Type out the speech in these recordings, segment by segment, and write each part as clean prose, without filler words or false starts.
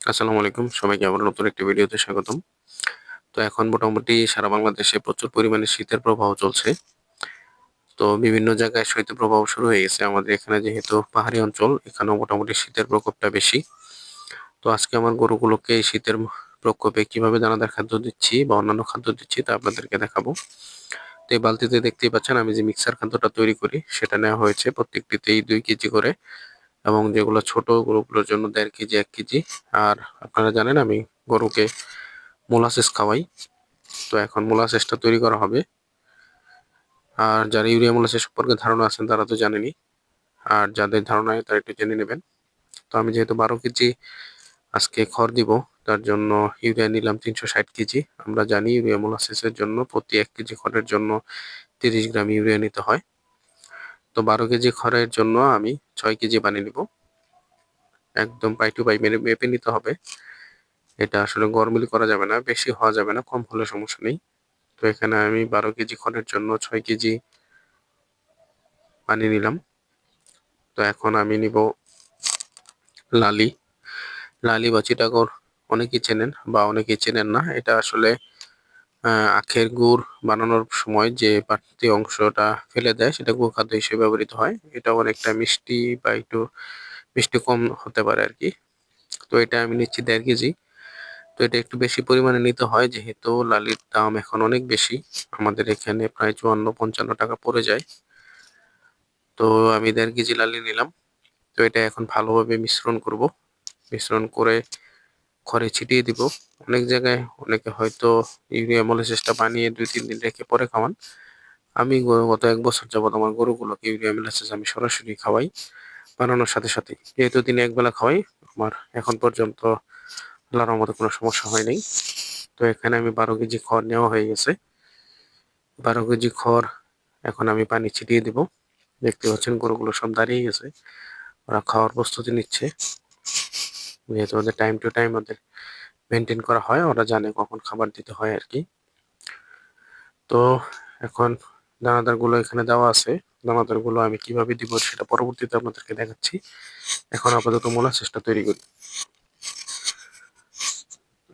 আসসালামু আলাইকুম। সবাইকে আবার নতুন একটি ভিডিওতে স্বাগতম। তো এখন মোটামুটি সারা বাংলাদেশে প্রচুর পরিমাণে শীতের প্রবাহ চলছে। তো বিভিন্ন জায়গায় শৈত্যপ্রবাহ শুরু হয়ে গেছে। আমাদের এখানে যেহেতু পাহাড়ি অঞ্চল, এখানেও মোটামুটি শীতের প্রকোপটা বেশি। তো আজকে আমার গরুগুলোকে এই শীতের প্রকোপে কিভাবে দানাদার খাদ্য দিচ্ছি বা অন্যান্য খাদ্য দিচ্ছি তা আপনাদেরকে দেখাবো। তো এই বালতিতে দেখতেই পাচ্ছেন আমি যে মিক্সার খাদ্যটা তৈরি করি সেটা নেওয়া হয়েছে প্রত্যেকটিতেই 2 কেজি করে, এবং যেগুলো ছোট গরুগুলোর জন্য 1.5 কেজি 1 কেজি। আর আপনারা জানেন আমি গরুকে মোলাসেস খাওয়াই। তো এখন মোলাসেসটা তৈরি করা হবে। আর যারা ইউরিয়া মোলাসেস সম্পর্কে ধারণা আছেন তারা তো জানেনই, আর যাদের ধারণা নেই তারা একটু জেনে নেবেন। তো আমি যেহেতু 12 কেজি আজকে খড় দিব, তার জন্য ইউরিয়া নিলাম 360 কেজি। আমরা জানি ইউরিয়া মোলাসেসের জন্য প্রতি 1 কেজি খড়ের জন্য 30 গ্রাম ইউরিয়া নিতে হয়। তো 12 কেজি খড়ের জন্য আমি 6 কেজি পানি নিব। একদম পাই টু পাই মেপে নিতে হবে। এটা আসলে গরমিল করা যাবে না, বেশি হওয়া যাবে না, কম হলে সমস্যা নেই। তো এখানে আমি 12 কেজি খড়ের জন্য 6 কেজি পানি নিলাম। তো এখন আমি নিব লালি। লালি বা চিটাগং অনেকেই চেনেন বা অনেকেই চেনেন না। এটা আসলে আখের গুড় বানানোর সময় যে বাড়তি অংশটা ফেলে দেয় সেটা গুড় খাদ্য হিসেবে ব্যবহৃত হয়। এটা অনেকটা মিষ্টি বা একটু মিষ্টি কম হতে পারে আর কি। তো এটা আমি নিচ্ছি 1.5 কেজি। তো এটা একটু বেশি পরিমাণে নিতে হয় যেহেতু লালির দাম এখন অনেক বেশি। আমাদের এখানে প্রায় 54-55 টাকা পড়ে যায়। তো আমি 1.5 কেজি লালি নিলাম। তো এটা এখন ভালোভাবে মিশ্রণ করব। মিশ্রণ করে খড়ে ছিটিয়ে দিব। অনেক জায়গায় অনেকে হয়তো ইউরিয়া মোলাসেসটা বানিয়ে 2-3 দিন রেখে পরে খাওয়ান। আমি গত 1 বছর যাবত আমার গরুগুলোকে ইউরিয়া মোলাসেস আমি সরাসরি খাওয়াই বানানোর সাথে সাথে। যেহেতু দিনে একবেলা খাওয়াই, আমার এখন পর্যন্ত আল্লাহর রহমতে কোনো সমস্যা হয় নাই। তো এখানে আমি 12 কেজি খড় নেওয়া হয়ে গেছে। 12 কেজি খড় এখন আমি পানি ছিটিয়ে দিব। দেখতে পাচ্ছেন গরুগুলো সব দাঁড়িয়ে গেছে, ওরা খাওয়ার প্রস্তুতি নিচ্ছে। যেহেতু ওদের টাইম টু টাইম ওদের মেনটেন করা হয়, ওরা জানে কখন খাবার দিতে হয় আর কি। তো এখন দানাদার গুলো এখানে দেওয়া আছে। দানাদার গুলো আমি কিভাবে দিব সেটা পরবর্তীতে আপনাদেরকে দেখাচ্ছি। এখন আপাতত মোলাসেসটা তৈরি করি।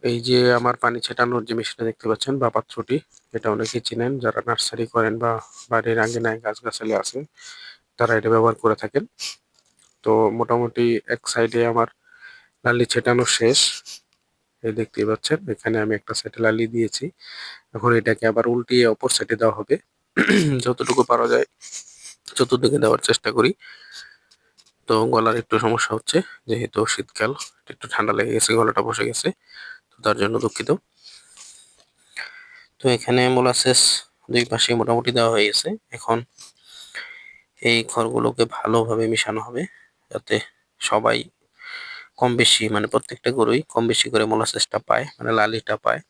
এই যে আমার পানি ছেটানোর যে মেশিনটা দেখতে পাচ্ছেন বা পাত্রটি, এটা অনেকেই চিনেন যারা নার্সারি করেন বা বাড়ির আঙ্গিনায় গাছগাছালি আছে তারা এটা ব্যবহার করে থাকেন। তো মোটামুটি এক সাইডে আমার লালি ছেটানো শেষ। এই দেখতেই পাচ্ছেন এখানে আমি একটা সাইডে লালি দিয়েছি। এখন এটাকে আবার উল্টিয়ে অপর সাইডে দেওয়া হবে। যতটুকু পারা যায় চতুর্দিকে দেওয়ার চেষ্টা করি। তো গলার একটু সমস্যা হচ্ছে, যেহেতু শীতকাল, একটু ঠান্ডা লেগে গেছে, গলাটা বসে গেছে, তো তার জন্য দুঃখিত। তো এখানে মোলাসেস 2 পাশে মোটামুটি দেওয়া হয়ে গেছে। এখন এই খড়গুলোকে ভালোভাবে মিশানো হবে যাতে সবাই কম বেশি মানে প্রত্যেকটা গরুই কম বেশি করে মোলাসেসটা পায়, মানে লালিটা পায়।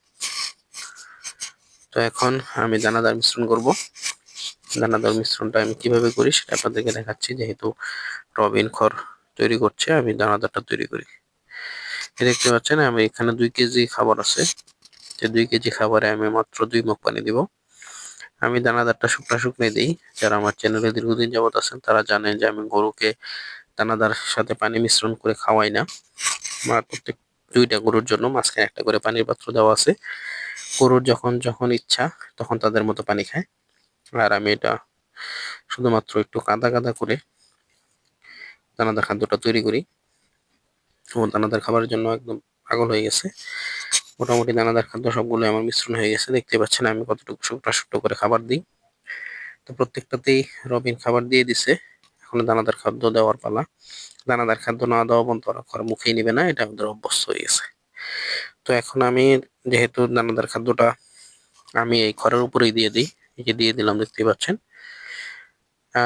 তো এখন আমি দানাদার মিশ্রণ করব। দানাদার মিশ্রণটা আমি কিভাবে করি সেটা আপনাদেরকে দেখাচ্ছি। যেহেতু রবিন খড় তৈরি করছে, আমি দানাদারটা তৈরি করি। দেখতে পাচ্ছেন আমি এখানে 2 কেজি খাবার আছে। যে 2 কেজি খাবারে আমি মাত্র 2 মগ পানি দিব। আমি দানাদারটা শুকনা শুকনোই দিই। যারা আমার চ্যানেলে দীর্ঘদিন যাবত আছেন তারা জানেন যে আমি গরুকে দানাদার সাথে পানি মিশ্রণ করে খাওয়াই না। আমার প্রত্যেক 2টা গরুর জন্য মাঝখানে একটা করে পানির পাত্র দেওয়া আছে। গরুর যখন যখন ইচ্ছা তখন তাদের মতো পানি খায়। আর আমি এটা শুধুমাত্র একটু কাদা কাদা করে দানাদার খাদ্যটা তৈরি করি। ও দানাদার খাবারের জন্য একদম পাগল হয়ে গেছে। মোটামুটি দানাদার খাদ্য সবগুলো আমার মিশ্রণ হয়ে গেছে। দেখতে পাচ্ছেন আমি কতটুকু শুকনো শুকনো করে খাবার দিই। তো প্রত্যেকটাতেই রবিন খাবার দিয়ে দিছে। এখন দানাদার খাদ্য দেওয়ার পালা। দানাদার খাদ্য না দেওয়া পর্যন্ত ওরা খড় মুখেই নিবে না, এটা ওদের অভ্যস্ত হয়ে গেছে। তো এখন আমি যেহেতু দানাদার খাদ্যটা আমি এই খড়ের উপরেই দিয়ে দিই, এই যে দিয়ে দিলাম দেখতেই পাচ্ছেন।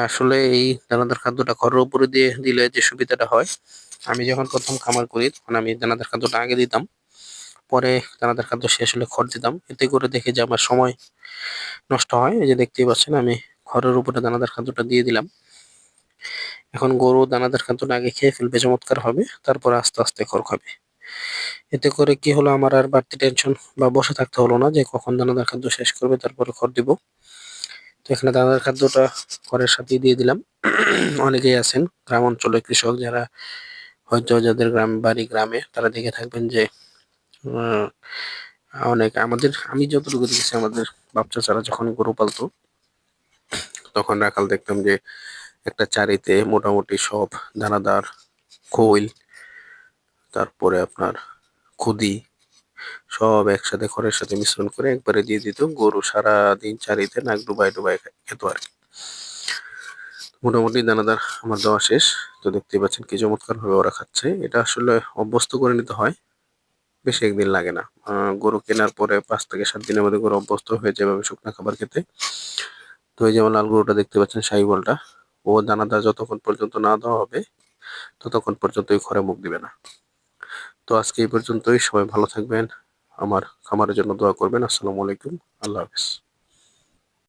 আসলে এই দানাদার খাদ্যটা খড়ের উপরে দিয়ে দিলে যে সুবিধাটা হয়, আমি যখন প্রথম খামার করি তখন আমি দানাদার খাদ্যটা আগে দিতাম, পরে দানাদার খাদ্য শেষ হলে খড় দিতাম। এতে করে দেখি যে আমার সময় নষ্ট হয়। এই যে দেখতেই পাচ্ছেন আমি খড়ের উপরে দানাদার খাদ্যটা দিয়ে দিলাম। এখন গরু দানাদার খাদ্যটা আগে খেয়ে ফেলবে চমৎকার হবে, তারপরে আস্তে আস্তে খড় খাবে। এতে করে কি হলো, আমার আর বাড়তি টেনশন বা বসে থাকতে হলো না যে কখন দানাদার খাদ্য শেষ করবে তারপরে খড় দিব। তো এখানে দানাদার খাদ্যটা খড়ের সাথেই দিয়ে দিলাম। অনেকেই আছেন গ্রাম অঞ্চলের কৃষক যারা হয়তো যাদের গ্রামে তারা দেখে থাকবেন যে আহ, অনেক আমি যতটুকু দেখেছি আমাদের বাপ চাচারা যখন গরু পালতো তখন রাখাল দেখতাম যে একটা চারিতে মোটামুটি সব দানাদার খৈল, তারপরে আপনার খুদি সব একসাথে খড়ের সাথে মিশ্রণ করে একবারে দিয়ে দিত, গরু সারা দিন চারিতে নাক ডুবাই ডুবাই খেত আর কি। মোটামুটি দানাদার আমার দেওয়া শেষ। তো দেখতেই পাচ্ছেন কি চমৎকার ভাবে ওরা খাচ্ছে। এটা আসলে অভ্যস্ত করে নিতে হয়, বেশি একদিন লাগে না। গরু কেনার পরে 5 থেকে 7 দিনের মধ্যে গরু অভ্যস্ত হয়ে যাবে এভাবে শুকনো খাবার খেতে। তো এই যেমন লাল গরুটা দেখতে পাচ্ছেন শাহিওয়ালটা, ও দানাদার যতক্ষণ পর্যন্ত না দেওয়া হবে ততক্ষণ পর্যন্ত ওই ঘরে মুখ দিবে না। তো আজকে এই পর্যন্তই, সবাই ভালো থাকবেন, আমার খামারের জন্য দোয়া করবেন। আসসালামু আলাইকুম, আল্লাহ হাফেজ।